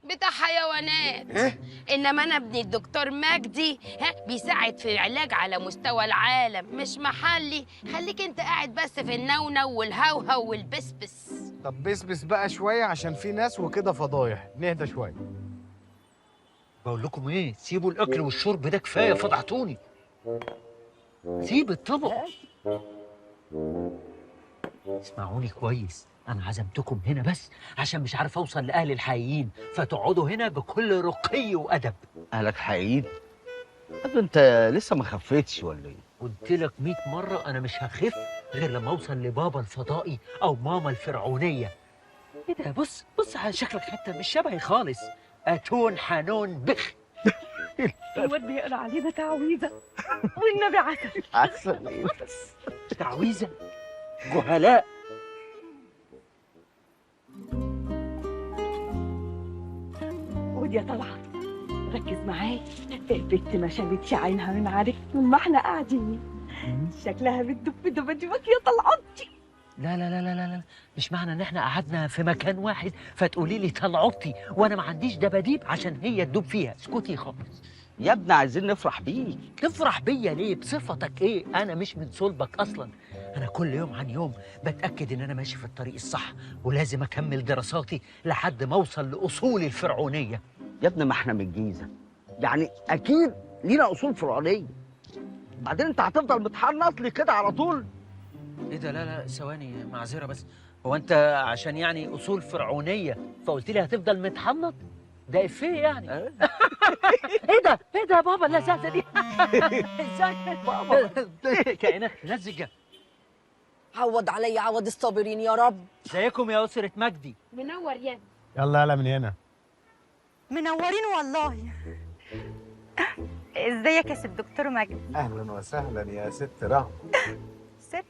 معرض بتاع حيوانات. ايه؟ انما انا ابني الدكتور مجدي بيساعد في العلاج على مستوى العالم، مش محلي. خليك انت قاعد بس في النونو والهوهو والبسبس. طب بسبس بقى شويه عشان في ناس وكده فضايح، نهدى شويه. بقول لكم ايه، سيبوا الاكل والشرب ده كفايه، فضحتوني. سيب الطبق. اسمعوني كويس، انا عزمتكم هنا بس عشان مش عارف اوصل لاهل الحقيقيين، فتقعدوا هنا بكل رقي وادب. اهلك حقيقيين؟ طب انت لسه ما خفتش ولا ايه؟ قلت لك 100 مره انا مش هخف غير لما اوصل لبابا الفضائي او ماما الفرعونيه. ايه ده؟ بص بص على شكلك، حتى مش شبهي خالص. اتون حنون بخ. الواد بيقرا علينا تعويذه والنبي عسل. عسل ايه بس؟ تعويذه؟ جهلاء. ودي يا طلعت ركز معايا، البت ما شالتش عينها من عليك طول ما احنا قاعدين. شكلها بتدب دباديبك يا طلعتي. لا لا لا لا لا، مش معنى ان احنا قعدنا في مكان واحد فتقولي لي طلعتي وانا ما عنديش دباديب عشان هي تدوب فيها. اسكتي خالص. يا ابني عايزين نفرح بيك. تفرح بيا ليه؟ بصفتك ايه؟ انا مش من صلبك اصلا. انا كل يوم عن يوم بتاكد ان انا ماشي في الطريق الصح، ولازم اكمل دراساتي لحد ما اوصل لاصولي الفرعونيه. يا ابني ما احنا من الجيزه، يعني اكيد لينا اصول فرعونيه. بعدين انت هتفضل متحنط لي كده على طول؟ ايه ده؟ لا لا ثواني، معذره بس. هو انت عشان يعني اصول فرعونيه فقلت لي هتفضل متحنط؟ ده افيه يعني. ايه ده؟ ايه ده يا بابا اللذاذه دي؟ ازاي بابا؟ كائنات لزجه. عوض علي عوض الصابرين يا رب. ازيكم يا اسره مجدي؟ منور يا يلا يلا من هنا. منورين والله. ازيك يا ست دكتور مجدي؟ اهلا وسهلا يا ست رهب. ست؟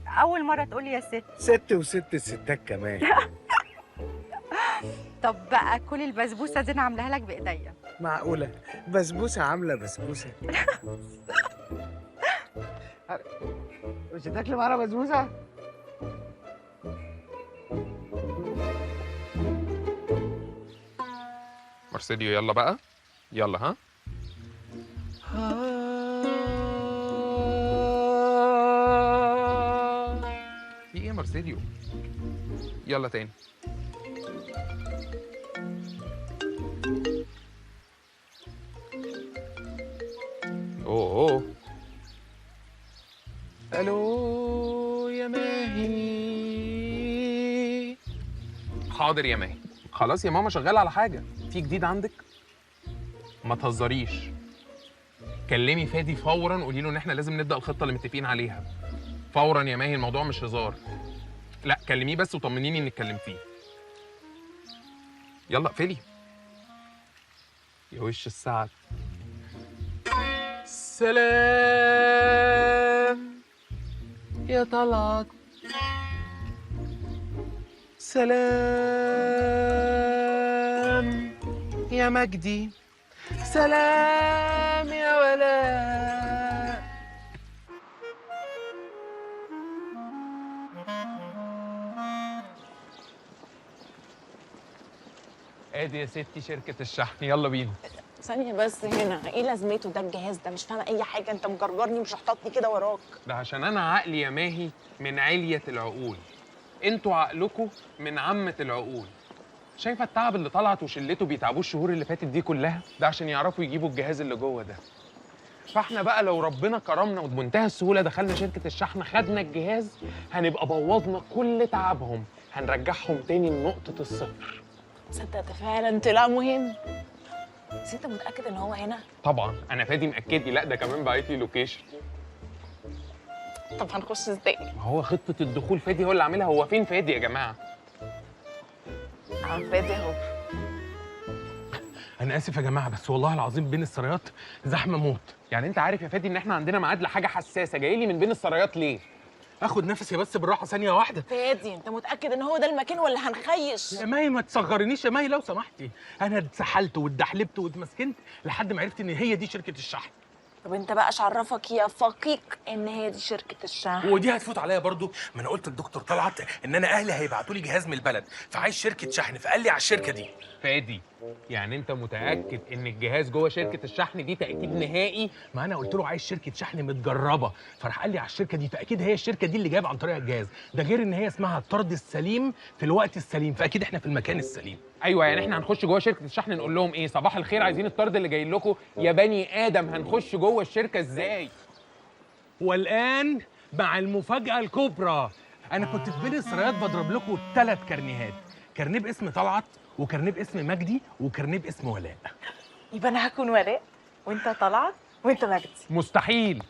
اول مره تقولي يا ست. ست وست الستات كمان. طب بقى كل البسبوسه دي انا عاملاها لك بايديا. معقوله؟ بسبوسه عامله بسبوسه؟ مش هتاكلي معانا بسبوسه؟ مارسيليو يلا بقى، يلا ها. في ايه يا مارسيليو؟ يلا تاني. اوه الو يا ماهي. حاضر يا ماهي. خلاص يا ماما شغال على حاجه. في جديد عندك؟ ما تهزريش. كلمي فادي فورا، قولي له ان احنا لازم نبدا الخطه اللي متفقين عليها فورا يا ماهي. الموضوع مش هزار. لا كلميه بس وطمنيني انك كلمتيه. يلا اقفلي يا وش السعد. سلام يا طلعت. سلام يا مجدي. سلام يا ولاء. ادي يا ستي شركة الشحن، يلا بينا. ثانية بس، هنا ايه لازمته ده الجهاز ده؟ مش فاهمة أي حاجة، أنت مجرجرني مش حاططني كده وراك. ده عشان أنا عقلي يا ماهي من علية العقول، انتوا عقلكوا من عامة العقول. شايفة التعب اللي طلعت وشلته بيتعبوه الشهور اللي فاتت دي كلها؟ ده عشان يعرفوا يجيبوا الجهاز اللي جوه ده. فاحنا بقى لو ربنا كرمنا وبمنتهى السهولة دخلنا شركة الشحن خدنا الجهاز، هنبقى بوظنا كل تعبهم، هنرجعهم تاني لنقطة الصفر. صدق فعلا طلع مهم. بس أنت متأكد إن هو هنا؟ طبعا أنا فادي مأكد لي، لا ده كمان باعت لي لوكيشن. طب هنخش إزاي؟ ما هو خطة الدخول فادي هو اللي عاملها. هو فين فادي يا جماعة؟ فادي أهو. أنا آسف يا جماعة بس والله العظيم بين السرايات زحمة موت. يعني أنت عارف يا فادي إن إحنا عندنا ميعاد لحاجة حساسة، جاي لي من بين السرايات ليه؟ اخد نفسي بس بالراحه ثانيه واحده. فادي أنت متأكد إن هو ده المكان ولا هنخيش؟ يا ماهي ما تصغرنيش يا ماهي لو سمحتي. انا اتسحلت واتدحلبت واتمسكنت لحد ما عرفت ان هي دي شركه الشحن. طب أنت بقى إيش عرفك يا فقيق إن هي دي شركة الشحن؟ ودي هتفوت عليا برضو؟ ما انا قلت للدكتور طلعت ان انا اهلي هيبعتوا لي جهاز من البلد فعايز شركه شحن، فقال لي على الشركه دي. فادي يعني انت متاكد ان الجهاز جوه شركه الشحن دي تاكيد نهائي؟ ما انا قلت له عايز شركه شحن متجربه، فراح قال لي على الشركه دي، فاكيد هي الشركه دي اللي جايبه عن طريق الجهاز ده، غير ان هي اسمها الطرد السليم في الوقت السليم، فاكيد احنا في المكان السليم. ايوه، يعني احنا هنخش جوه شركه الشحن نقول لهم ايه؟ صباح الخير، عايزين الطرد اللي جاي لكم يا بني ادم. هنخش جوه الشركه ازاي؟ والان مع المفاجاه الكبرى، انا كنت في بين السرايات بضرب لكم 3 كارنيهات، كارنيه باسم طلعت، وكارنيه باسم مجدي، وكارنيه باسم ولاء. يبقى انا هكون ولاء وانت طلعت وانت مجدي. مستحيل.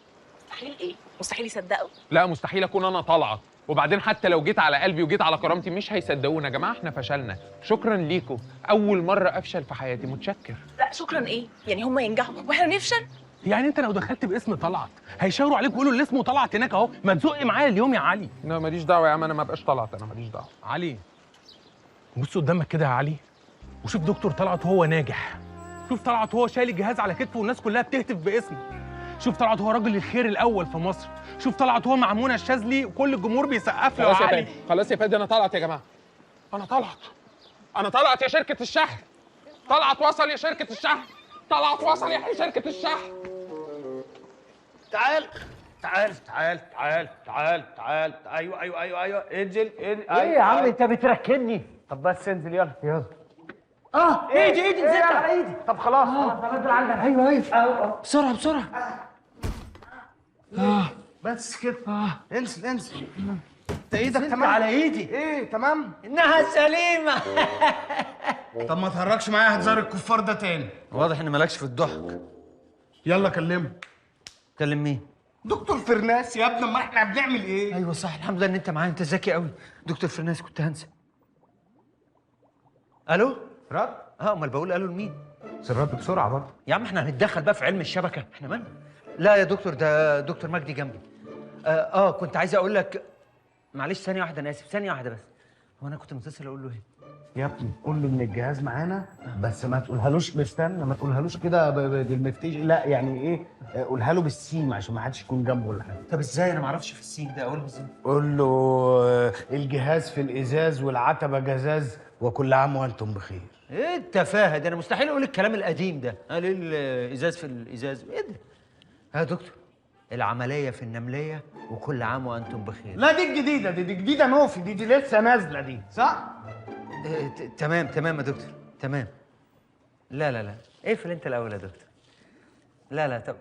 مستحيل ايه؟ مستحيل يصدقوا. لا، مستحيل اكون انا طلعت، وبعدين حتى لو جيت على قلبي وجيت على كرامتي مش هيصدقونا. يا جماعه احنا فشلنا، شكرا ليكم، اول مره افشل في حياتي، متشكر. لا شكرا ايه؟ يعني هم ينجحوا واحنا نفشل؟ يعني انت لو دخلت باسم طلعت هيشاوروا عليك ويقولوا اللي اسمه طلعت هناك اهو، ما تزق معايا اليوم يا علي. لا ماليش دعوه يا عم، انا ما بقاش طلعت، انا ماليش دعوه. علي بص قدامك كده يا علي، وشوف دكتور طلعت وهو ناجح، شوف طلعت وهو شايل الجهاز على كتفه والناس كلها بتهتف باسمه، شوف طلعت هو راجل الخير الاول في مصر، شوف طلعت هو مع منى الشاذلي وكل الجمهور بيسقف له. خلاص يا يا علي فادي، خلاص يا فادي، انا طلعت يا جماعه، انا طلعت، انا طلعت يا شركه الشحن. طلعت وصل يا شركه الشحن، طلعت وصل يا شركه الشحن. تعال تعال تعال تعال تعال تعال، ايوه ايوه ايوه ايوه، انزل ايه يا عم انت بتركني؟ طب بس انزل يلا يلا. ايدي نزلت على ايدي. طب خلاص خلاص نزل عندك. ايوه ايوه بسرعه بسرعه. بس كده. انزل انزل. انت ايدك تمام؟ على ايدي. ايه تمام؟ انها سليمه. طب ما تهرجش معايا هتزار الكفار ده تاني. واضح ان مالكش في الضحك. يلا كلمه. كلم مين؟ دكتور فرناس يا ابني، ما احنا بنعمل ايه؟ ايوه صح، الحمد لله ان انت معايا، انت ذكي قوي. دكتور فرناس كنت هنسى. الو؟ رد؟ امال بقول الو لمين؟ بس الرد بسرعه برضه. يا عم احنا هنتدخل بقى في علم الشبكه، احنا مالنا؟ لا يا دكتور، ده دكتور مجدي جنبي. كنت عايز اقول لك، معلش ثانيه واحده، انا اسف، ثانيه واحده بس. هو انا كنت متصل اقول له ايه؟ يا ابني قول له ان الجهاز معانا، بس ما تقولهالوش مستنى، ما تقولهالوش كده بالمفتيش، لا يعني ايه، قولها له بالسيم عشان ما حدش يكون جنبه ولا حاجه. طب ازاي؟ انا ما اعرفش في السين ده، اقول له ازاي؟ قول له الجهاز في الازاز والعتبه جزاز، وكل عام وانتم بخير. ايه التفاهه ده؟ انا مستحيل اقول الكلام القديم ده. قال ايه الازاز في الازاز؟ ايه ده؟ يا دكتور، العمليه في النمليه وكل عام وانتم بخير. لا دي الجديده، دي جديده نوفي، دي لسه نازله دي، صح؟ تمام تمام يا دكتور، تمام. لا اقفل انت الاول يا دكتور. لا طب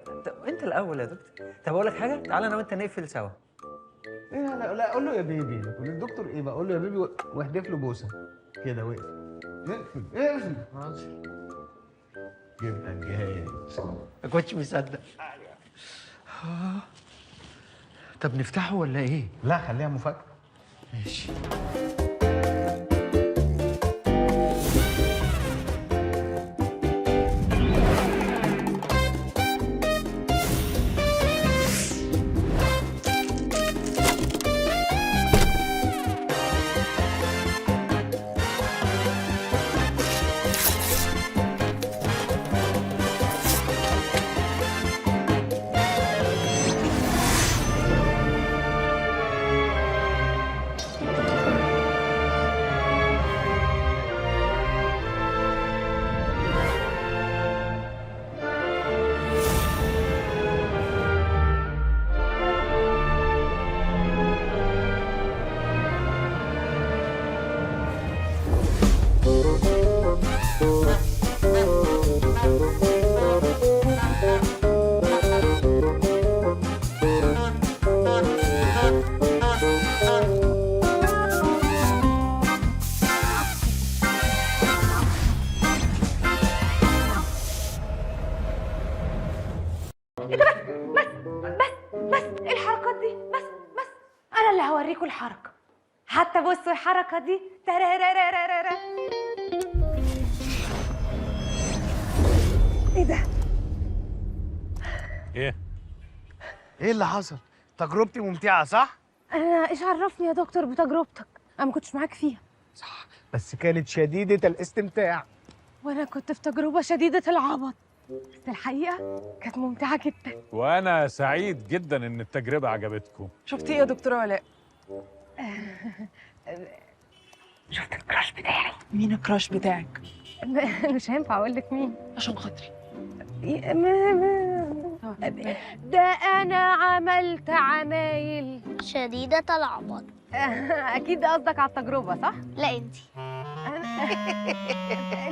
انت الاول يا دكتور. طب اقول لك حاجه، تعالى انا وانت نقفل سوا. ايه لا قول له يا بيبي، تقول للدكتور ايه بقى؟ قول له يا بيبي واحدف له بوسه كده، واقفل اقفل خلاص. جبنا الجهاز. ما كنتش مصدق. طب نفتحه ولا ايه؟ لا خليها مفاجاه. ماشي. هوريكوا الحركة. حتى بصوا الحركة دي ترارارارارا. ايه ده؟ ايه اللي حصل؟ تجربتي ممتعة صح؟ انا ايش عرفني يا دكتور بتجربتك؟ انا ما كنتش معاك فيها. صح، بس كانت شديدة الاستمتاع. وانا كنت في تجربة شديدة العبط، بس الحقيقة كانت ممتعة جدا. وانا سعيد جدا ان التجربة عجبتكم. شفتي ايه يا دكتورة ولاء؟ شفت الكراش بتاعي. مين الكراش بتاعك؟ مش هينفع اقول لك مين عشان خاطري. ده انا عملت عمايل شديدة العبط. اكيد قصدك على التجربه صح؟ لا انتي.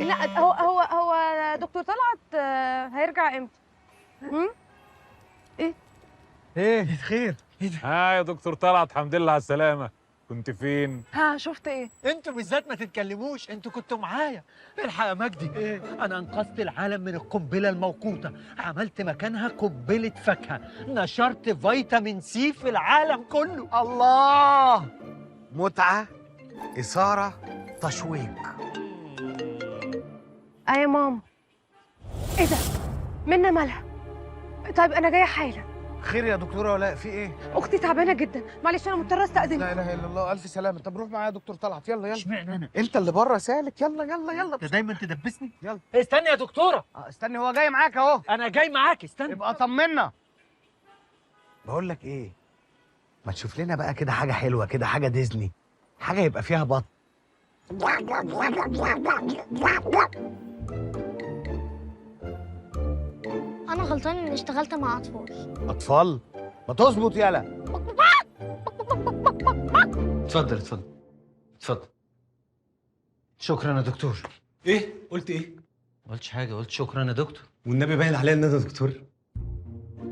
لا هو دكتور طلعت هيرجع امتى؟ ايه خير؟ يا دكتور طلعت، الحمد لله على السلامة. كنت فين؟ ها شفت ايه؟ انتوا بالذات ما تتكلموش، انتوا كنتوا معايا. الحق يا مجدي، انا انقذت العالم من القنبله الموقوته، عملت مكانها قنبله فاكهه، نشرت فيتامين سي في العالم كله. الله، متعة، إثارة، تشويق. يا ماما. ايه ده؟ منى مالها؟ طيب انا جايه حالا. خير يا دكتورة ولاء، في ايه؟ اختي تعبانه جدا، معلش انا مضطره استاذن. لا اله الا الله، الف سلامة. طب روح معايا يا دكتور طلعت، يلا. اشمعنى انا؟ انت اللي بره سالك، يلا. انت دايما تدبسني. يلا استني يا دكتوره. استني، هو جاي معاك اهو. انا جاي معاك، استني. يبقى طمنا. بقول لك ايه، ما تشوف لنا بقى كده حاجة حلوة كده، حاجة ديزني، حاجة يبقى فيها بط. انا غلطان اني اشتغلت مع اطفال. أطفال؟ ما تظبط يالا. اتفضل. شكرا يا دكتور. ايه؟ قلت ايه؟ ما قلتش حاجه، قلت شكرا يا دكتور. والنبي باين عليا ان انا دكتور.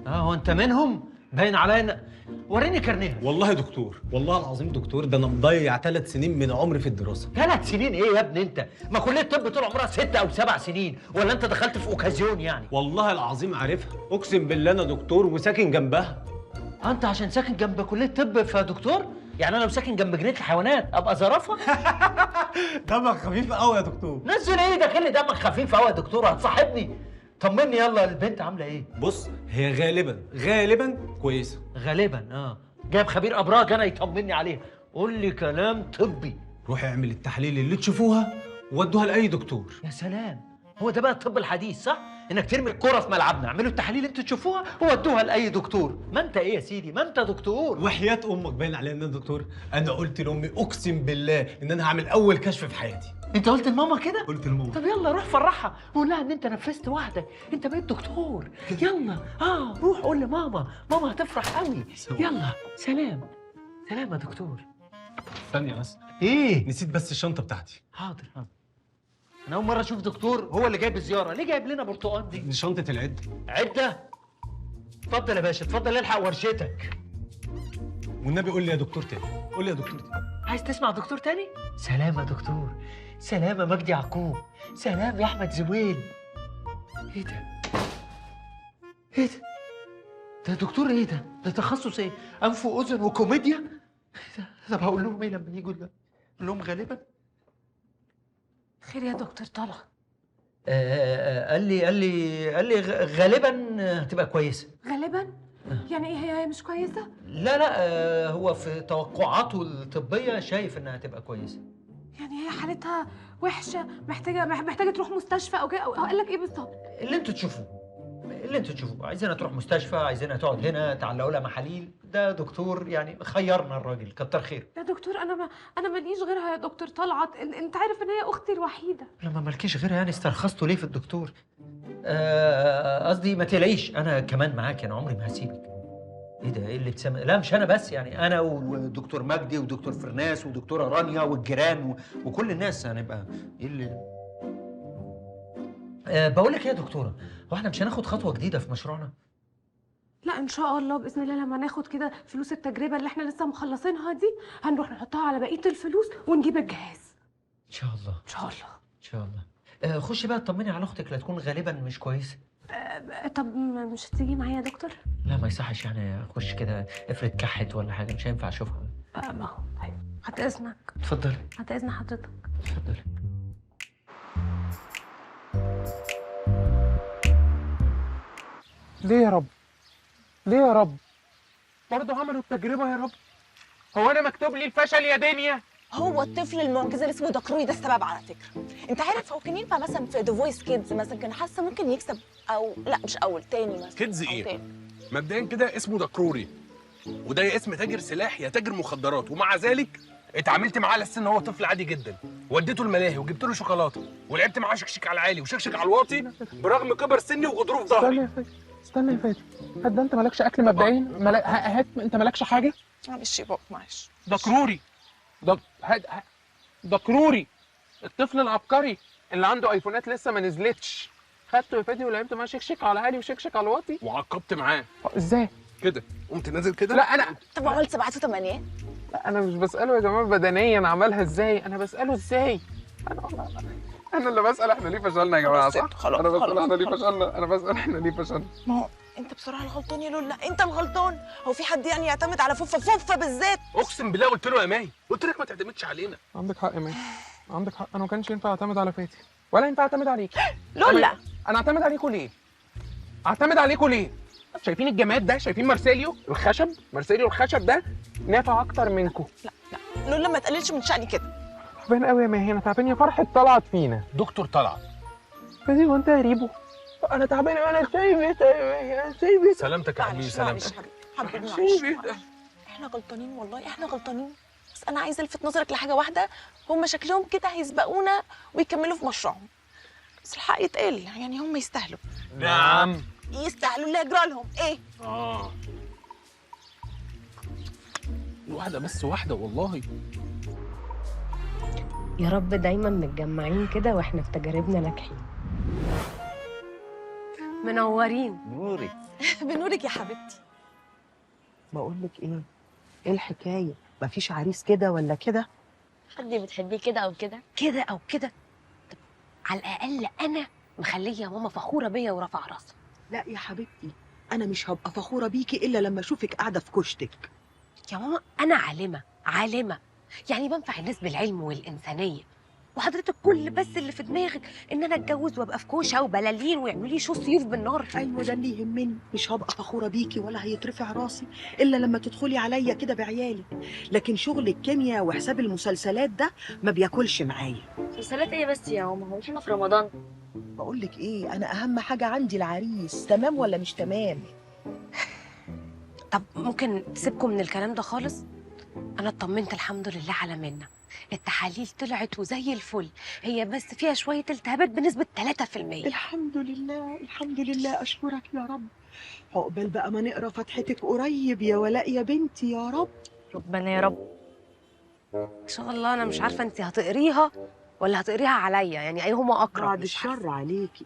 هو انت منهم؟ باين عليا. وريني كارنيها. والله يا دكتور، والله العظيم دكتور، ده انا مضيع 3 سنين من عمري في الدراسه. 3 سنين ايه يا ابني انت؟ ما كليه الطب طول عمرها 6 أو 7 سنين، ولا انت دخلت في اوكازيون يعني؟ والله العظيم عارفها، اقسم بالله انا دكتور وساكن جنبها. انت عشان ساكن جنب كليه الطب فدكتور؟ يعني انا لو ساكن جنب جنينه الحيوانات ابقى زرافه؟ دمك خفيف قوي يا دكتور. نزل ايدك، اللي دمك خفيف قوي يا دكتور، هتصاحبني؟ طمني يلا، البنت عامله ايه؟ بص، هي غالبا كويسه. غالبا جايب خبير ابراج انا يطمني عليها. قول لي كلام طبي. روحي اعمل التحاليل اللي تشوفوها وودوها لاي دكتور. يا سلام، هو ده بقى الطب الحديث صح؟ انك ترمي الكرة في ملعبنا، اعملوا التحاليل انتوا تشوفوها وودوها لاي دكتور. ما انت ايه يا سيدي؟ ما انت دكتور. وحياة امك باين عليا ان انا دكتور. انا قلت لامي اقسم بالله ان انا هعمل اول كشف في حياتي. انت قلت لماما كده؟ قلت لماما. طب يلا روح فرحها وقول لها ان انت نفذت وحدك، انت بقيت دكتور. يلا روح قول لماما، ماما هتفرح قوي. يلا سلام يا دكتور. ثانية بس. ايه؟ نسيت بس الشنطة بتاعتي. حاضر. انا اول مرة اشوف دكتور هو اللي جايب الزيارة، ليه جايب لنا برتقال دي؟ دي شنطة العد. عدة؟ اتفضل يا باشا، اتفضل الحق ورشتك. والنبي قول لي يا دكتور تاني، قول لي يا دكتور تاني. عايز تسمع دكتور تاني؟ سلام يا دكتور، سلام يا مجدي يعقوب، سلام يا احمد زويل. ايه ده؟ ده دكتور ايه ده؟ ده تخصص ايه؟ انف واذن وكوميديا؟ ايه ده؟ طب هقول لهم ايه لما يجوا؟ اقول لهم غالبا. خير يا دكتور طلعت؟ قال لي غالبا هتبقى كويسه. غالبا؟ يعني ايه هي مش كويسه؟ لا هو في توقعاته الطبيه شايف انها هتبقى كويسه. يعني هي حالتها وحشه، محتاجه تروح مستشفى او كده، او قال لك ايه بالظبط؟ اللي انتوا تشوفوه، عايزينها تروح مستشفى، عايزينها تقعد هنا، تعلقوا لها محاليل، ده دكتور يعني خيرنا الراجل، كتر خير. يا دكتور انا ماليش غيرها يا دكتور طلعت، انت عارف ان هي اختي الوحيده. لما مالكيش غيرها يعني استرخصتوا ليه في الدكتور؟ قصدي ما تقلقيش، انا كمان معاك، انا عمري ما هسيبك. ايه ده؟ ايه اللي ابتسامه؟ لا مش انا بس، يعني انا ودكتور مجدي ودكتور فرناس ودكتوره رانيا والجيران وكل الناس هنبقى. ايه اللي بقول لك ايه يا دكتوره، هو احنا مش هناخد خطوه جديده في مشروعنا؟ لا ان شاء الله باذن الله، لما ناخد كده فلوس التجربه اللي احنا لسه مخلصينها دي هنروح نحطها على بقيه الفلوس ونجيب الجهاز ان شاء الله. ان شاء الله ان شاء الله. خشي بقى اطمني على اختك، لا تكون غالبا مش كويسه. طب مش هتيجي معايا يا دكتور؟ لا ما يصحش يعني اخش كده افرض كحت ولا حاجه، مش هينفع اشوفها. ما هو طيب، هتأذنك. اتفضلي. هتأذن حضرتك. اتفضلي. ليه يا رب؟ ليه يا رب؟ برضه عملوا التجربة يا رب؟ هو أنا مكتوب لي الفشل يا دنيا؟ هو الطفل المعجزه اللي اسمه دكروي ده السبب على فكره. انت عارف هو كان ينفع مثلا في ذا فويس كيدز مثلا، كان حاسه ممكن يكسب، او لا مش اول، تاني مثلا. كيدز ايه؟ تاني. مبدئيا كده اسمه دكروري، وده يا اسم تاجر سلاح يا تاجر مخدرات، ومع ذلك اتعاملت معاه على اساس ان هو طفل عادي جدا، وديته الملاهي وجبت له شوكولاته ولعبت معاه شكشك على العالي وشكشك على الواطي برغم كبر سني وغضروف ظهري. استنى يا فادي، هات ده انت مالكش اكل مبدئيا؟ هات انت مالكش حاجه؟ معلش يا بابا معلش. ده كروري، ده كروري الطفل العبقري اللي عنده ايفونات لسه ما نزلتش. خدته يا فادي ولعبت معاه شكشك على العالي وشكشك على الواطي وعقبت معاه. ازاي؟ كده قمت نازل كده. لا انا طب عملت 7 و8؟ لا انا مش بساله يا جماعه بدنيا عملها ازاي، انا بساله ازاي. انا اللي بسال احنا ليه فشلنا يا جماعه، صح؟ خلاص انا بسال احنا ليه فشلنا، انا بسال احنا ليه فشلنا. ما هو انت بصراحه الغلطان يا لولا، انت الغلطان. هو في حد يعني يعتمد على فوفا بالذات؟ اقسم بالله قلت له يا ماهي، قلت لك ما تعتمدش علينا. عندك حق يا ماهي، عندك حق، انا ما كانش ينفع اعتمد على فاتي ولا ينفع اعتمد عليك. لولا انا اعتمد عليكم ليه؟ اعتمد عليكم ليه؟ شايفين الجماد ده؟ شايفين مارسيليو الخشب؟ مارسيليو الخشب ده نافع اكتر منكم. لا لولا ما تقللش من شأني كده. تعبان قوي يا ماهي، انا تعبان يا فرحه طلعت فينا. دكتور طلعت فادي وانت يا ريبو انا تعبان قوي، انا سايب سلامتك يا حبيبي سلامتك. حبيبي احنا غلطانين والله، احنا غلطانين. بس انا عايزه الفت نظرك لحاجه واحده، هم شكلهم كده هيسبقونا ويكملوا في مشروعهم، بس الحق يتقال يعني هم يستاهلوا. نعم يستاهلوا اللي يجرى لهم ايه. واحده بس، واحده والله. يا رب دايما متجمعين كده واحنا في تجاربنا ناجحين. منورين. نوري. بنورك يا حبيبتي. بقول لك ايه الحكايه؟ مفيش عريس كده ولا كده؟ حد بتحبيه كده او كده؟ كده او كده؟ طب على الاقل انا مخليه ماما فخوره بيا ورافعه راسها. لا يا حبيبتي، انا مش هبقى فخوره بيكي الا لما اشوفك قاعده في كشتك. يا ماما انا عالمه يعني بنفع الناس بالعلم والانسانيه، وحضرتك كل بس اللي في دماغك ان انا اتجوز وابقى في كوشه وبلالين ويعملوا لي شو سيوف بالنار. ايوه ده اللي يهمني، مش هبقى فخوره بيكي ولا هيترفع راسي الا لما تدخلي عليا كده بعيالي، لكن شغل الكيمياء وحساب المسلسلات ده ما بياكلش معايا. مسلسلات ايه بس يا ماما؟ هو احنا في رمضان؟ بقول لك ايه، انا اهم حاجه عندي العريس، تمام ولا مش تمام؟ طب ممكن تسيبكم من الكلام ده خالص؟ انا اطمنت الحمد لله على منى، التحاليل طلعت وزي الفل، هي بس فيها شويه التهابات بنسبه 3%. الحمد لله الحمد لله، اشكرك يا رب. عقبال بقى ما نقرا فتحتك قريب يا ولاء يا بنتي، يا رب. ربنا يا رب. ان شاء الله. انا مش عارفه انت هتقريها ولا هتقريها عليا، يعني ايهما اقرب. بعد الشر عليكي.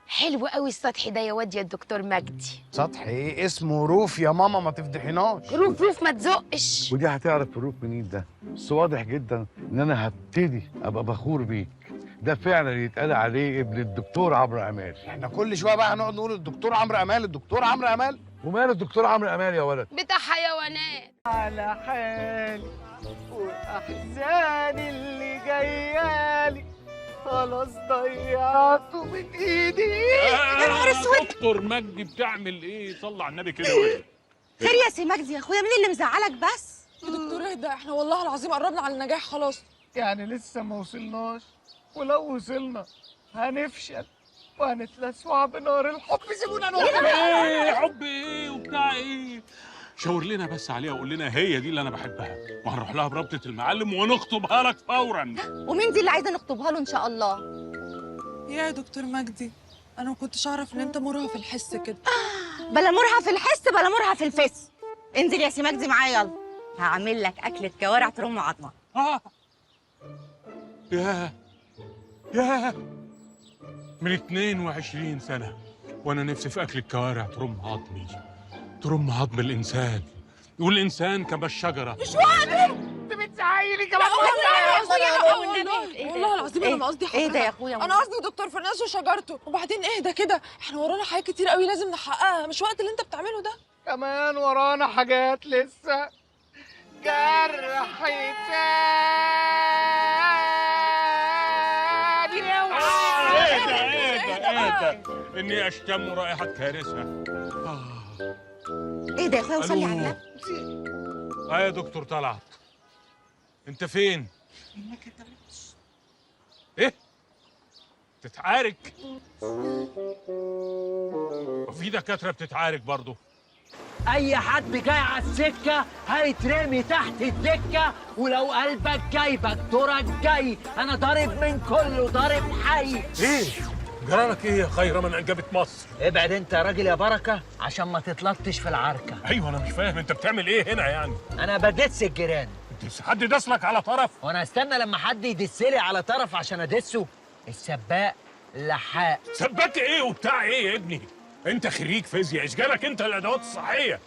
حلو قوي السطح ده يا واد يا الدكتور مجدي. سطح ايه؟ اسمه روف يا ماما، ما تفضحيناش. روف ما تزقش. ودي هتعرف الروف منين ده؟ بس واضح جدا ان انا هبتدي ابقى فخور بيك. ده فعلا يتقال عليه ابن الدكتور عمرو امال. احنا كل شويه بقى هنقعد نقول الدكتور عمرو امال، الدكتور عمرو امال. ومال الدكتور عمرو امال يا ولد؟ بتاع حيوانات. على حالي واحزاني اللي جايالي خلاص ضيعته من ايدي. يا نهار اسود، دكتور مجدي بتعمل ايه؟ صلى على النبي كده ولا خير يا سي مجدي يا اخويا، مين اللي مزعلك بس؟ يا دكتور اهدى، احنا والله العظيم قربنا على النجاح خلاص. يعني لسه ما وصلناش، ولو وصلنا هنفشل وهنتلسوع بنار الحب. سيبونا نروح. ايه حب ايه وبتاع ايه؟ شاور لنا بس عليها وقول لنا هي دي اللي انا بحبها، وهنروح لها بربطه المعلم ونخطبها لك فورا. ومين دي اللي عايزه نخطبها له ان شاء الله؟ يا دكتور مجدي، انا ما كنتش اعرف ان انت مرهف الحس كده. بلا مرهف في الحس بلا مرهف في الفس. انزل يا سي مجدي معايا يلا، هعمل لك اكله كوارع ترم عظمه. ياه من 22 سنه وانا نفسي في اكل الكوارع ترم عظمي، ترم عظم الانسان، والانسان كما الشجره. مش وقت. انت بتزعلي كمان. والله العظيم انا ما قصدي حضرتك. ايه ده يا اخويا؟ انا قصدي دكتور فرناس وشجرته. وبعدين اهدى كده، احنا ورانا حاجات كتير قوي لازم نحققها، مش وقت اللي انت بتعمله ده. كمان ورانا حاجات لسه. جرح ايه ده اني اشتم رائحه كارثه. ايه ده يا اخويا؟ وصلي على النبي. يا دكتور طلعت، انت فين؟ ايه؟ تتعارك؟ وفي دكاتره بتتعارك برضه؟ اي حد جاي على السكه هيترمي تحت الدكه، ولو قلبك جاي دكتورك جاي، انا ضارب من كله، ضارب حي. ايه جرالك ايه يا خير من انجبت مصر؟ ابعد انت يا راجل يا بركه عشان ما تتلطش في العركه. ايوه انا مش فاهم انت بتعمل ايه هنا يعني؟ انا بدس الجيران. حد دسلك على طرف؟ وانا استنى لما حد يدسلي على طرف عشان ادسه؟ السباق لحاق. سباك ايه وبتاع ايه يا ابني؟ انت خريج فيزياء، ايش جالك انت الادوات الصحيه؟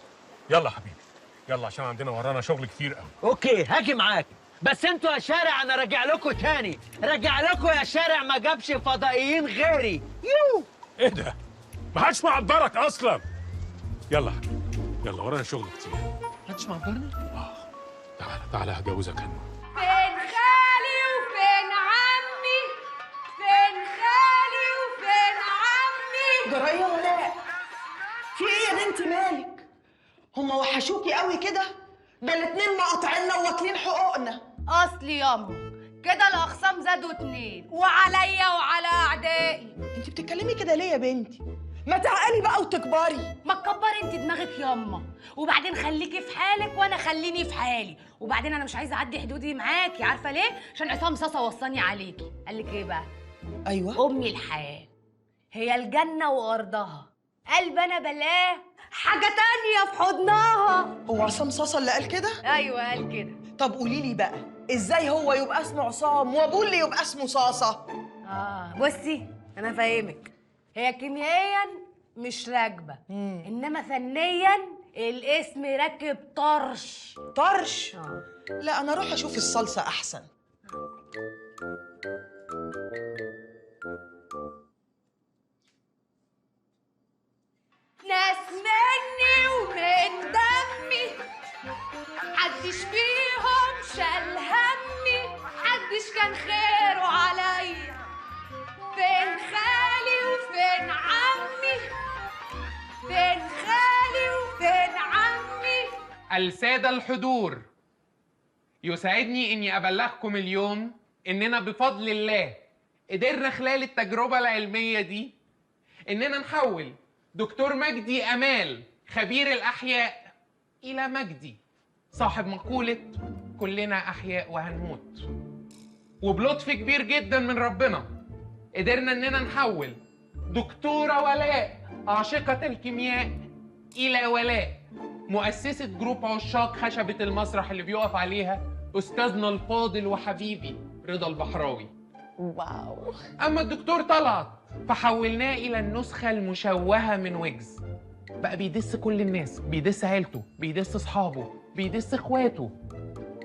يلا حبيبي يلا عشان عندنا ورانا شغل كتير قوي. اوكي هاجي معاك، بس انتوا يا شارع انا راجع لكم تاني، راجع لكم يا شارع ما جابش فضائيين غيري. يو ايه ده؟ ما حدش معبرك اصلا. يلا حبيبي يلا ورانا شغل كتير. محدش معبرني؟ تعالى هجوزك انا. فين خالي وفين عمي؟ فين خالي وفين عمي؟ جرايه ولا في ايه يا بنتي مالك؟ هما وحشوكي قوي كده؟ ده الاتنين مقاطعيننا واكلين حقوقنا. اصلي ياما كده الاخصام زادوا 2 وعليا وعلى اعدائي. انت بتتكلمي كده ليه يا بنتي؟ ما تعقلي بقى وتكبري. ما تكبري انت دماغك ياما، وبعدين خليكي في حالك وانا خليني في حالي، وبعدين انا مش عايزه اعدي حدودي معاكي، عارفه ليه؟ عشان عصام صاصه وصاني عليكي. قال لك ايه بقى؟ ايوه امي الحياه هي الجنه وارضها، قلب انا بلاه حاجه تانية في حضنها. هو عصام صاصه اللي قال كده؟ ايوه قال كده. طب قولي لي بقى ازاي هو يبقى اسمه عصام وابوه اللي يبقى اسمه صاصه؟ بصي انا فاهمك، هي كيميائيا مش راكبه، انما فنيا الاسم راكب طرش. طرش؟ لا انا اروح اشوف الصلصه احسن. ناس مني ومن دمي، محدش فيهم شال همي، محدش كان خيره عليا. فين خالي وفين عمي؟ فين خالي وفين عمي؟ السادة الحضور، يسعدني إني أبلغكم اليوم إننا بفضل الله قدرنا خلال التجربة العلمية دي إننا نحول دكتور مجدي أمال خبير الأحياء إلى مجدي صاحب مقولة كلنا أحياء وهنموت. وبلطف كبير جدا من ربنا قدرنا إننا نحول دكتورة ولاء عاشقة الكيمياء إلى ولاء مؤسسة جروب عشاق خشبة المسرح اللي بيقف عليها أستاذنا الفاضل وحبيبي رضا البحراوي. واو. أما الدكتور طلعت فحولناه إلى النسخة المشوهة من ويجز، بقى بيدس كل الناس، بيدس عيلته، بيدس أصحابه، بيدس إخواته.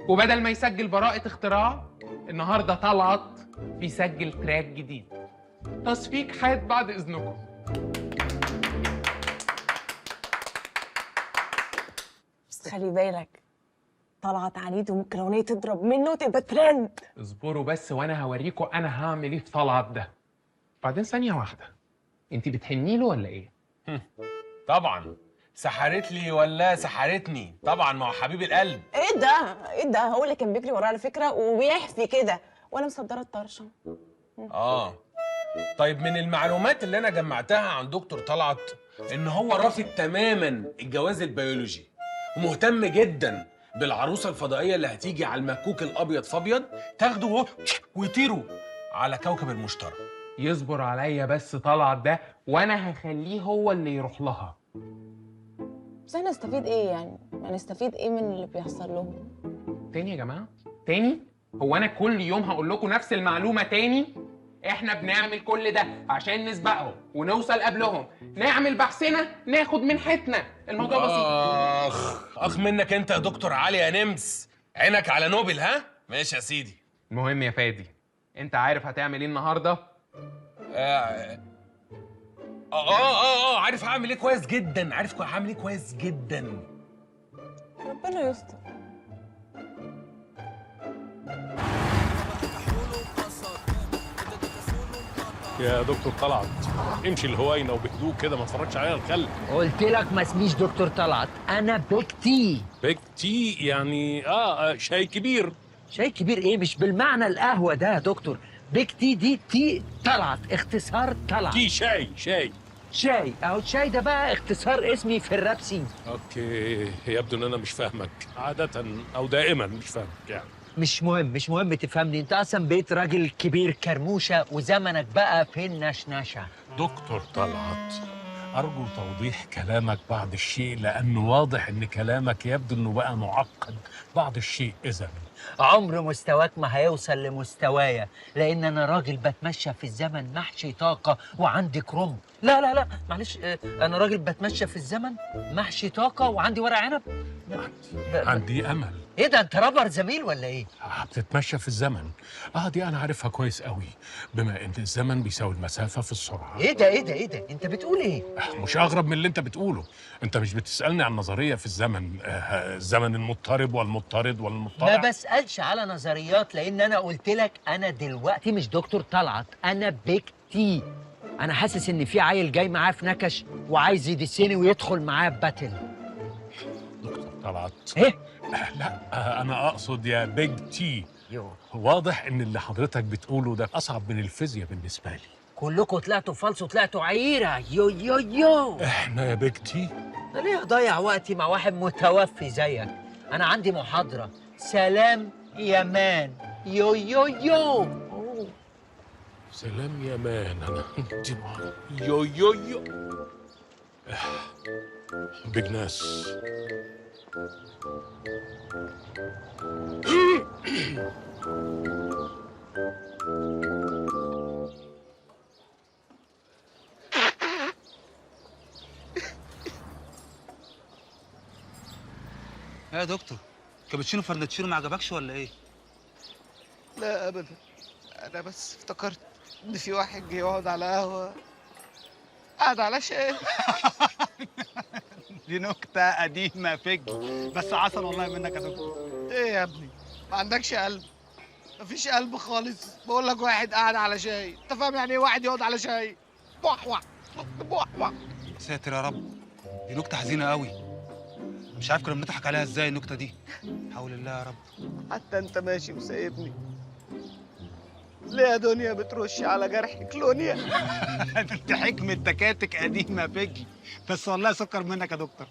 وبدل ما يسجل براءة اختراع، النهاردة طلعت بيسجل تراك جديد. تصفيق حاد بعد إذنكم. بس خلي بالك طلعت عنيد وممكن اغنيه تضرب منه وتبقى ترند. اصبروا بس وانا هوريكم انا هعمل ايه في طلعت ده. بعدين ثانيه واحده، انت بتحني له ولا ايه؟ طبعا. سحرت لي ولا سحرتني؟ طبعا، ما هو حبيب القلب. ايه ده هو اللي كان بيجري وراه على فكره وبيحفي كده وانا مصدره الطرشه. طيب من المعلومات اللي انا جمعتها عن دكتور طلعت ان هو رافض تماما الجواز البيولوجي ومهتم جدا بالعروسه الفضائيه اللي هتيجي على المكوك الابيض فابيض تاخده ويطيروا على كوكب المشتري. يصبر عليا بس طلعت ده وانا هخليه هو اللي يروح لها. بس احنا نستفيد ايه يعني؟ هنستفيد ايه من اللي بيحصل لهم؟ تاني يا جماعه؟ تاني؟ هو انا كل يوم هقول لكم نفس المعلومه تاني؟ احنا بنعمل كل ده عشان نسبقهم ونوصل قبلهم، نعمل بحثنا ناخد منحتنا، الموضوع بسيط. اخ منك انت يا دكتور علي يا نمس، عينك على نوبل. ها ماشي يا سيدي. المهم يا فادي، انت عارف هتعمل ايه النهارده؟ عارف هعمل ايه كويس جدا، عارف هعمل ايه كويس جدا. ربنا يستر. يا دكتور طلعت امشي الهوينه وبهدوء كده، ما تفرجش علينا الخلق. قلت لك ما اسميش دكتور طلعت، انا بيك تي. بيك تي يعني شاي كبير. شاي كبير ايه؟ مش بالمعنى القهوه ده يا دكتور. بيك تي دي تي طلعت، اختصار طلعت. تي شاي شاي اهو. الشاي ده بقى اختصار اسمي في الراب سين. اوكي، يبدو ان انا مش فاهمك عادة او دائما مش فاهمك يعني. مش مهم تفهمني، انت اصلا بقيت راجل كبير كرموشه وزمنك بقى في النشنشه. دكتور طلعت، أرجو توضيح كلامك بعض الشيء، لأنه واضح إن كلامك يبدو إنه بقى معقد بعض الشيء. إذا عمر مستواك ما هيوصل لمستوايا، لأن أنا راجل بتمشى في الزمن محشي طاقة وعندي كرنب. لا معلش، أنا راجل بتمشى في الزمن محشي طاقة وعندي ورق عنب. عندي أمل. إيه ده، أنت رابر زميل ولا إيه؟ بتتمشى في الزمن. دي أنا عارفها كويس قوي، بما إن الزمن بيساوي المسافة في السرعة. إيه ده؟ أنت بتقول إيه؟ مش أغرب من اللي أنت بتقوله. أنت مش بتسألني عن نظرية في الزمن، الزمن المضطرب والمضطرد والمضطرع. ما بسألش على نظريات، لأن أنا قلت لك أنا دلوقتي مش دكتور طلعت، أنا بيك تي. أنا حاسس إن في عيل جاي معاه في نكش وعايز يدسني ويدخل معاه باتل. دكتور طلعت. إيه؟ لا، أنا أقصد يا بيج تي. واضح إن اللي حضرتك بتقوله ده أصعب من الفيزياء بالنسبة لي. كلكم طلعتوا فالص وطلعتوا عيرة. يو إحنا يا بيج تي. أنا ليه أضيع وقتي مع واحد متوفي زيك؟ أنا عندي محاضرة. سلام يا مان. يو سلام يا مان. أنا يو بيج ناس. يا دكتور، كابتشينو فرنتشينو ما عجبكش ولا ايه؟ لا ابدا، انا بس افتكرت ان في واحد جه يقعد على قهوه قاعد على شاي. دي نكتة قديمة فج، بس عسل والله منك يا دكتور. ايه يا ابني، ما عندكش قلب؟ مفيش قلب خالص. بقول لك واحد قاعد على شاي، انت فاهم يعني ايه واحد يقعد على شاي؟ بوحوح بوحوح. ساتر يا رب، دي نكتة حزينة قوي. مش عارف كنا بنضحك عليها ازاي النكتة دي. حول الله يا رب. حتى انت ماشي وسايبني ليه يا دنيا بترش على جرحي كلونيا؟ دي حكمة تكاتك قديمة فج، بس والله سكر منك يا دكتور.